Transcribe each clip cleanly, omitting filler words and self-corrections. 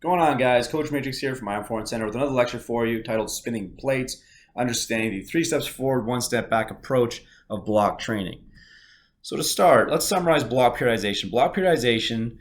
Going on, guys? Coach Matrix here from my Performance Center with another lecture for you titled Spinning Plates, Understanding the 3 Steps Forward, 1 Step Back approach of block training. So to start, let's summarize block periodization. Block periodization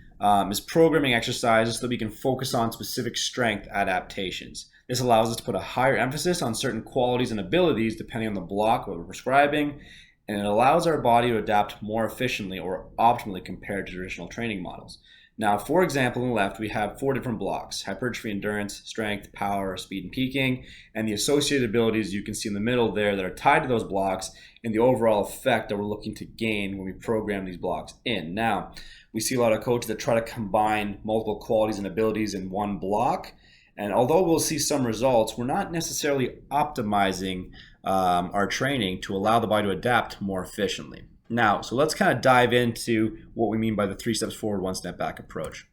is programming exercises so that we can focus on specific strength adaptations. This allows us to put a higher emphasis on certain qualities and abilities depending on the block what we're prescribing, and it allows our body to adapt more efficiently or optimally compared to traditional training models. Now, for example, on the left, we have 4 different blocks: hypertrophy, endurance, strength, power, speed, and peaking, and the associated abilities you can see in the middle there that are tied to those blocks and the overall effect that we're looking to gain when we program these blocks in. Now, we see a lot of coaches that try to combine multiple qualities and abilities in one block, and although we'll see some results, we're not necessarily optimizing our training to allow the body to adapt more efficiently. Now, so let's kind of dive into what we mean by the 3 steps forward, 1 step back approach.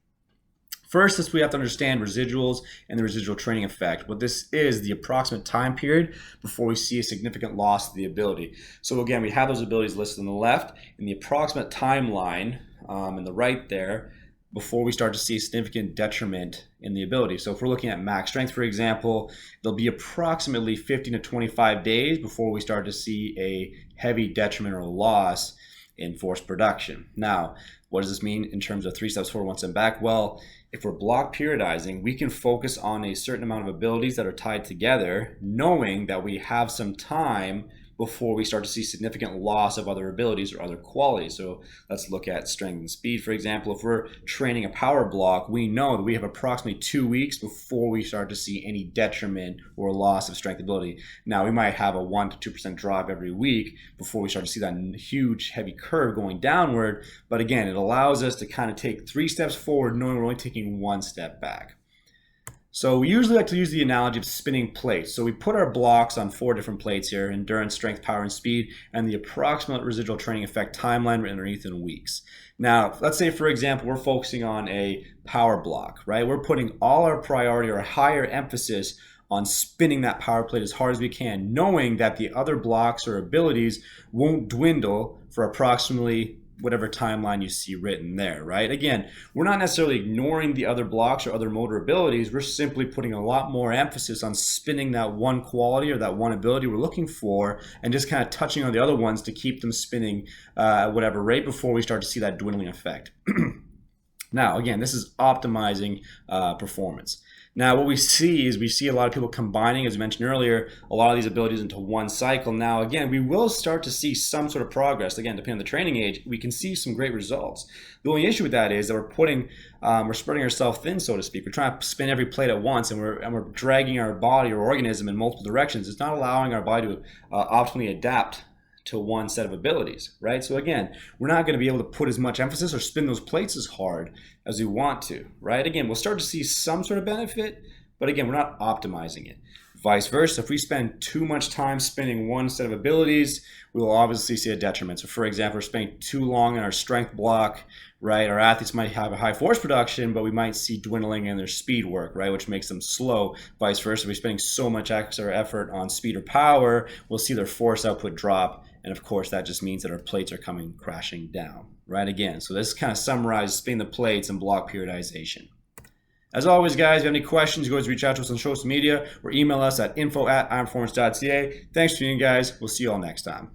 First is we have to understand residuals and the residual training effect. What this is the approximate time period before we see a significant loss of the ability. So again, we have those abilities listed on the left and the approximate timeline in the right there before we start to see a significant detriment in the ability. So if we're looking at max strength, for example, there'll be approximately 15 to 25 days before we start to see a heavy detriment or loss in force production. Now, what does this mean in terms of 3 steps forward, 1 step back? Well, if we're block periodizing, we can focus on a certain amount of abilities that are tied together, knowing that we have some time before we start to see significant loss of other abilities or other qualities. So let's look at strength and speed. For example, if we're training a power block, we know that we have approximately 2 weeks before we start to see any detriment or loss of strength ability. Now, we might have a 1 to 2% drop every week before we start to see that huge, heavy curve going downward. But again, it allows us to kind of take 3 steps forward, knowing we're only taking 1 step back. So we usually like to use the analogy of spinning plates. So we put our blocks on 4 different plates here: endurance, strength, power, and speed, and the approximate residual training effect timeline written underneath in weeks. Now, let's say, for example, we're focusing on a power block, right? We're putting all our priority or higher emphasis on spinning that power plate as hard as we can, knowing that the other blocks or abilities won't dwindle for approximately whatever timeline you see written there, right? Again, we're not necessarily ignoring the other blocks or other motor abilities. We're simply putting a lot more emphasis on spinning that one quality or that one ability we're looking for, and just kind of touching on the other ones to keep them spinning at whatever rate before we start to see that dwindling effect. Now, again, this is optimizing performance. Now, what we see is a lot of people combining, as I mentioned earlier, a lot of these abilities into one cycle. Now, again, we will start to see some sort of progress. Again, depending on the training age, we can see some great results. The only issue with that is that we're spreading ourselves thin, so to speak. We're trying to spin every plate at once, and we're dragging our body or organism in multiple directions. It's not allowing our body to optimally adapt to one set of abilities, right? So again, we're not going to be able to put as much emphasis or spin those plates as hard as we want to, right? Again, we'll start to see some sort of benefit, but again, we're not optimizing it. Vice versa, if we spend too much time spinning one set of abilities, we will obviously see a detriment. So for example, we're spending too long in our strength block, right? Our athletes might have a high force production, but we might see dwindling in their speed work, right? Which makes them slow. Vice versa, if we're spending so much extra effort on speed or power, we'll see their force output drop. And of course, that just means that our plates are coming crashing down, right? Again, so this kind of summarizes spinning the plates and block periodization. As always, guys, if you have any questions, you can always reach out to us on social media or email us at info@ironperformance.ca. Thanks for tuning in, guys. We'll see you all next time.